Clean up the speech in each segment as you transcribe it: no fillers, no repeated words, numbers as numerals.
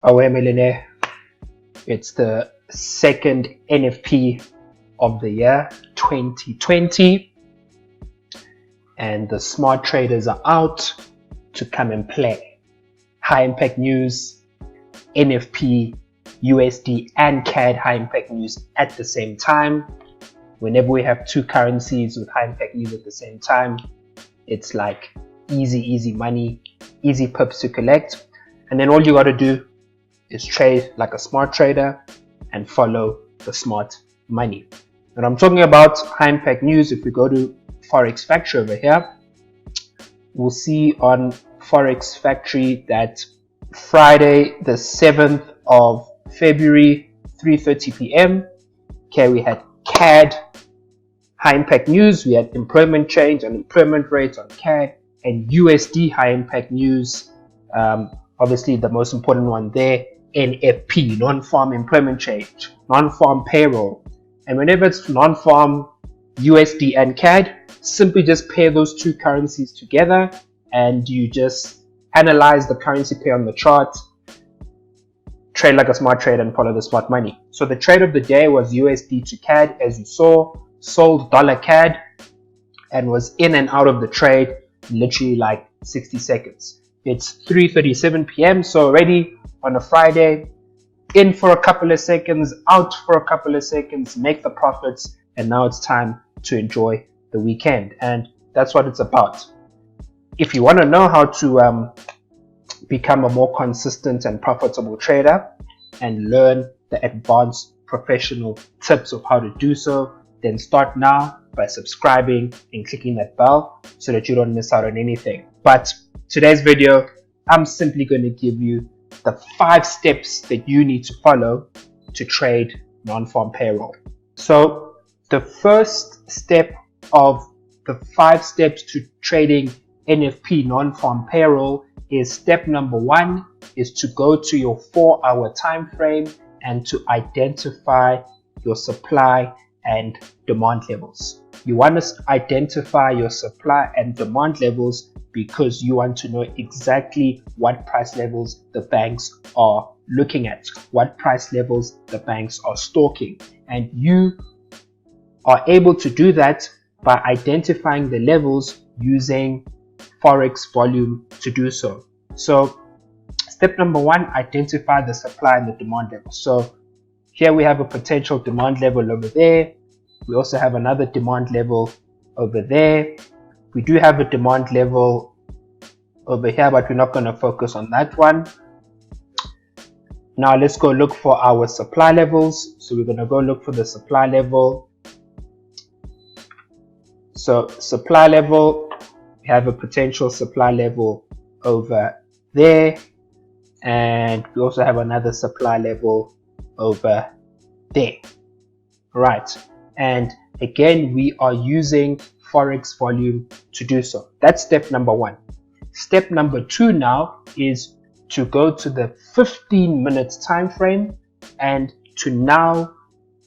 Aweh Millionaire. It's the second NFP of the year 2020, and the smart traders are out to come and play. High impact news, NFP, USD and CAD high impact news at the same time. Whenever we have two currencies with high impact news at the same time, it's like easy money, easy pips to collect. And then all you got to do is trade like a smart trader and follow the smart money. And I'm talking about high impact news. If we go to Forex Factory over here, we'll see on Forex Factory that Friday the 7th of February 3:30 p.m. okay, we had CAD high impact news, we had employment change, unemployment rates on CAD, and USD high impact news. Obviously the most important one there, NFP, non-farm employment change, non-farm payroll. And whenever it's non-farm USD and CAD, simply just pair those two currencies together and you just analyze the currency pair on the chart, trade like a smart trader and follow the smart money. So the trade of the day was USD to CAD, as you saw, sold dollar CAD and was in and out of the trade literally like 60 seconds. It's 3:37 p.m. so already on a Friday, in for a couple of seconds, out for a couple of seconds, make the profits, and now it's time to enjoy the weekend. And that's what it's about. If you want to know how to become a more consistent and profitable trader and learn the advanced professional tips of how to do so, then start now by subscribing and clicking that bell so that you don't miss out on anything. But today's video, I'm simply going to give you the 5 steps that you need to follow to trade non-farm payroll. So the first step of the 5 steps to trading NFP non-farm payroll is step number 1 is to go to your 4-hour time frame and to identify your supply and demand levels. You want to identify your supply and demand levels because you want to know exactly what price levels the banks are looking at, what price levels the banks are stalking. And you are able to do that by identifying the levels using Forex volume to do so. So step number 1, identify the supply and the demand level. So here we have a potential demand level over there. We also have another demand level over there. We do have a demand level over here, but we're not going to focus on that one. Now let's go look for our supply levels. So we're going to go look for the supply level. So supply level, we have a potential supply level over there. And we also have another supply level over there. Right. And again, we are using Forex volume to do so. That's step number 1. Step number 2 now is to go to the 15 minutes time frame and to now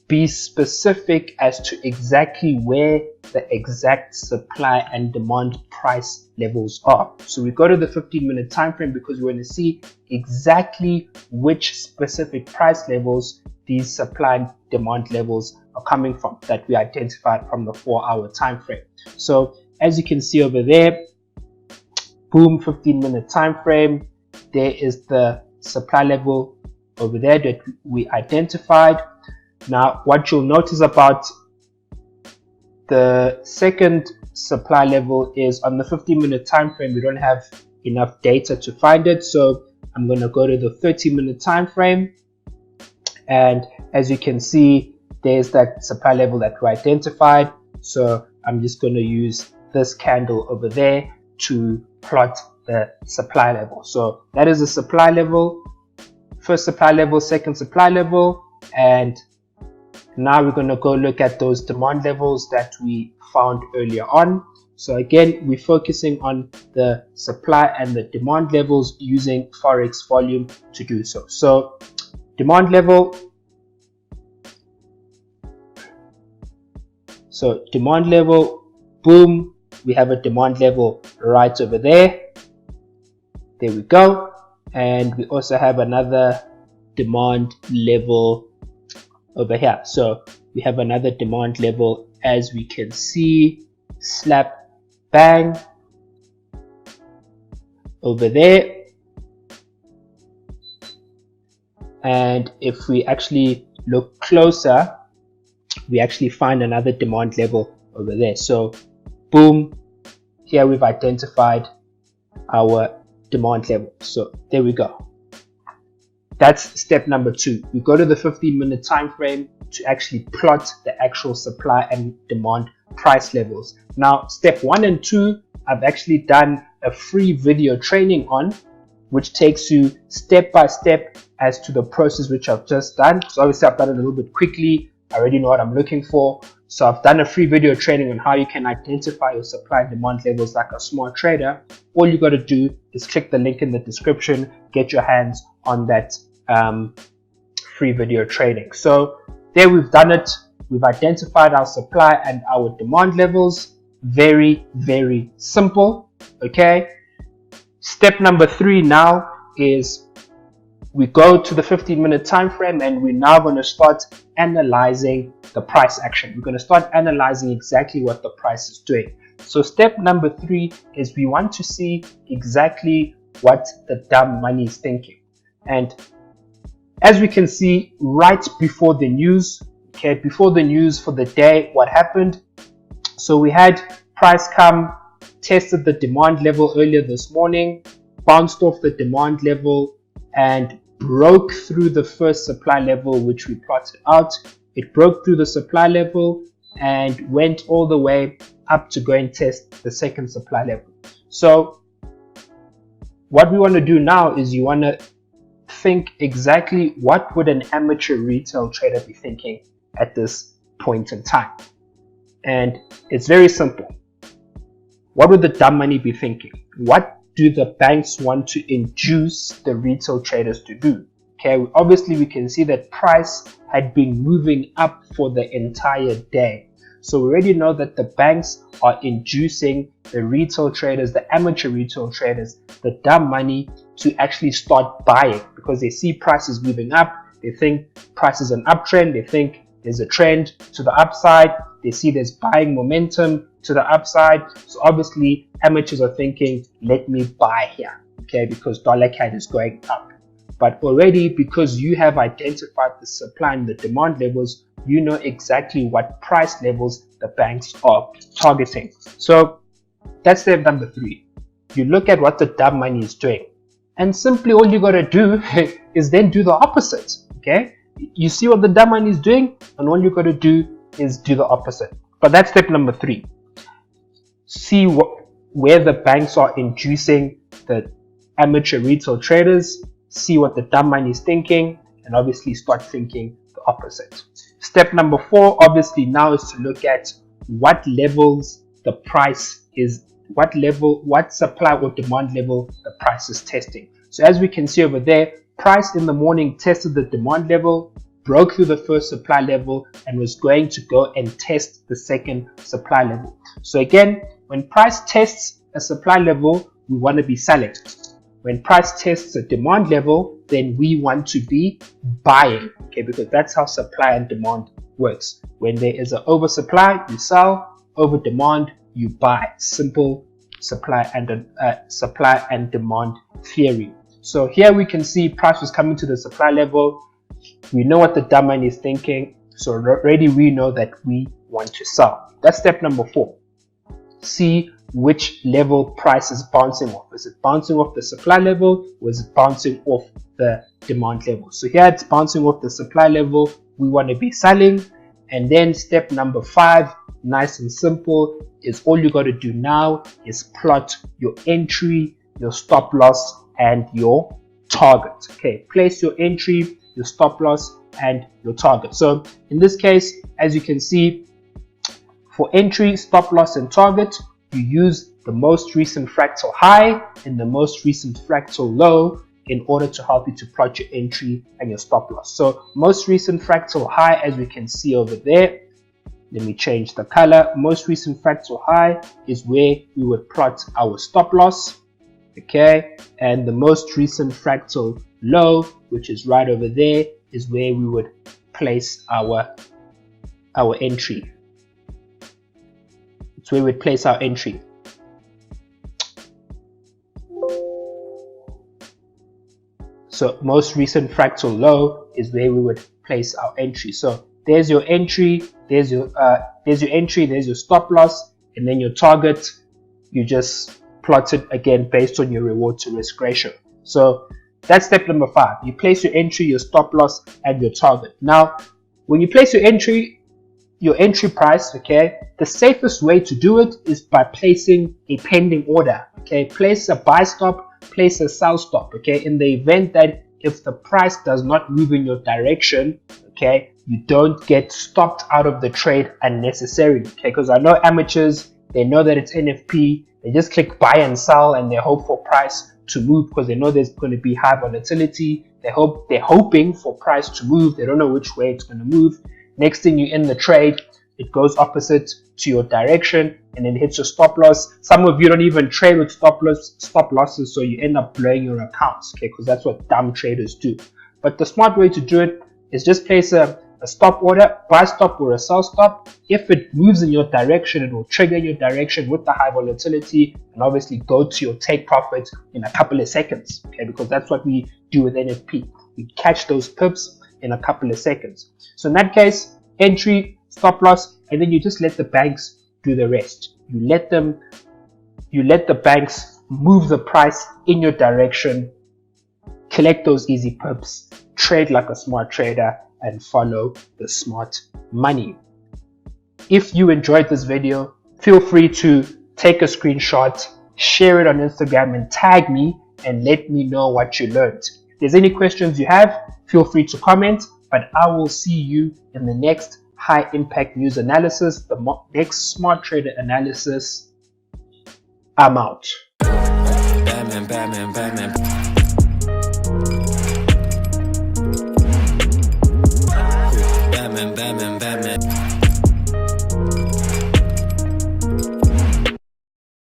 be specific as to exactly where the exact supply and demand price levels are. So we go to the 15-minute time frame because we want to see exactly which specific price levels these supply and demand levels are coming from that we identified from the 4-hour time frame. So as you can see over there, boom, 15-minute time frame, there is the supply level over there that we identified. Now what you'll notice about the second supply level is on the 15-minute time frame we don't have enough data to find it, so I'm going to go to the 30-minute time frame, and as you can see there's that supply level that we identified. So I'm just going to use this candle over there to plot the supply level. So that is the supply level, first supply level, second supply level, and now we're going to go look at those demand levels that we found earlier on. So again, we're focusing on the supply and the demand levels using Forex volume to do so. So demand level, boom, we have a demand level right over there. There we go. And we also have another demand level over here. So we have another demand level, as we can see, slap bang over there. And if we actually look closer, we actually find another demand level over there. So boom, here we've identified our demand level. So there we go. That's step number 2. We go to the 15-minute time frame to actually plot the actual supply and demand price levels. Now, step 1 and 2, I've actually done a free video training on, which takes you step by step as to the process which I've just done. So obviously I've done it a little bit quickly. I already know what I'm looking for. So I've done a free video training on how you can identify your supply and demand levels like a smart trader. All you got to do is click the link in the description, get your hands on that free video training. So there we've done it. We've identified our supply and our demand levels. Very, very simple. Okay. Step number 3 now is we go to the 15-minute time frame, and we're now going to start analyzing the price action. We're going to start analyzing exactly what the price is doing. So step number 3 is we want to see exactly what the dumb money is thinking. And as we can see right before the news, okay, before the news for the day, what happened? So we had price come, tested the demand level earlier this morning, bounced off the demand level, and broke through the first supply level which we plotted out. It broke through the supply level and went all the way up to go and test the second supply level. So what we want to do now is you want to think exactly what would an amateur retail trader be thinking at this point in time. And it's very simple. What would the dumb money be thinking? What do the banks want to induce the retail traders to do? Okay, obviously we can see that price had been moving up for the entire day. So we already know that the banks are inducing the retail traders, the amateur retail traders, the dumb money to actually start buying because they see prices moving up. They think price is an uptrend. They think there's a trend to the upside. They see there's buying momentum to the upside. So obviously amateurs are thinking, let me buy here, okay, because dollar CAD is going up. But already, because you have identified the supply and the demand levels, you know exactly what price levels the banks are targeting. So that's step number 3. You look at what the dumb money is doing, and simply all you got to do is then do the opposite. Okay, you see what the dumb money is doing, and all you got to do is do the opposite. But that's step number 3. See where the banks are inducing the amateur retail traders, see what the dumb money is thinking, and obviously start thinking the opposite. Step number 4 obviously now is to look at what levels the price is, what supply or demand level the price is testing. So as we can see over there, price in the morning tested the demand level, broke through the first supply level, and was going to go and test the second supply level. So again, when price tests a supply level, we want to be selling. When price tests a demand level, then we want to be buying, okay, because that's how supply and demand works. When there is an oversupply, you sell. Over demand, you buy. Simple supply and demand theory. So here we can see price was coming to the supply level. We know what the dumb money is thinking, so already we know that we want to sell. That's step number 4. See which level price is bouncing off. Is it bouncing off the supply level, or is it bouncing off the demand level? So here it's bouncing off the supply level. We want to be selling. And then step number 5, nice and simple, is all you got to do now is plot your entry, your stop loss, and your target. Okay, place your entry, your stop loss, and your target. So in this case, as you can see, for entry, stop loss, and target, you use the most recent fractal high and the most recent fractal low in order to help you to plot your entry and your stop loss. So most recent fractal high, as we can see over there, let me change the color. Most recent fractal high is where we would plot our stop loss. okay, and the most recent fractal low, which is right over there, is where we would place our entry. It's where we'd place our entry. So most recent fractal low is where we would place our entry. So there's your entry, there's your entry, there's your stop loss, and then your target. You just plot it again based on your reward to risk ratio. So that's step number 5. You place your entry, your stop loss, and your target. Now, when you place your entry price, okay, the safest way to do it is by placing a pending order. Okay, place a buy stop, place a sell stop. Okay, in the event that if the price does not move in your direction, okay, you don't get stopped out of the trade unnecessarily. Okay, because I know amateurs, they know that it's NFP, they just click buy and sell and they hope for price to move because they know there's going to be high volatility. They're hoping for price to move. They don't know which way it's going to move. Next thing you end the trade, it goes opposite to your direction and then hits your stop loss. Some of you don't even trade with stop losses, so you end up blowing your accounts, okay, because that's what dumb traders do. But the smart way to do it is just place a stop order, buy stop or a sell stop. If it moves in your direction, it will trigger your direction with the high volatility and obviously go to your take profit in a couple of seconds, okay, because that's what we do with NFP. We catch those pips in a couple of seconds. So in that case, entry, stop loss, and then you just let the banks do the rest. You let the banks move the price in your direction, collect those easy pips, trade like a smart trader, and follow the smart money. If you enjoyed this video, feel free to take a screenshot, share it on Instagram, and tag me and let me know what you learned. If there's any questions you have, feel free to comment, but I will see you in the next high impact news analysis, the next smart trader analysis. I'm out. Batman, Batman, Batman.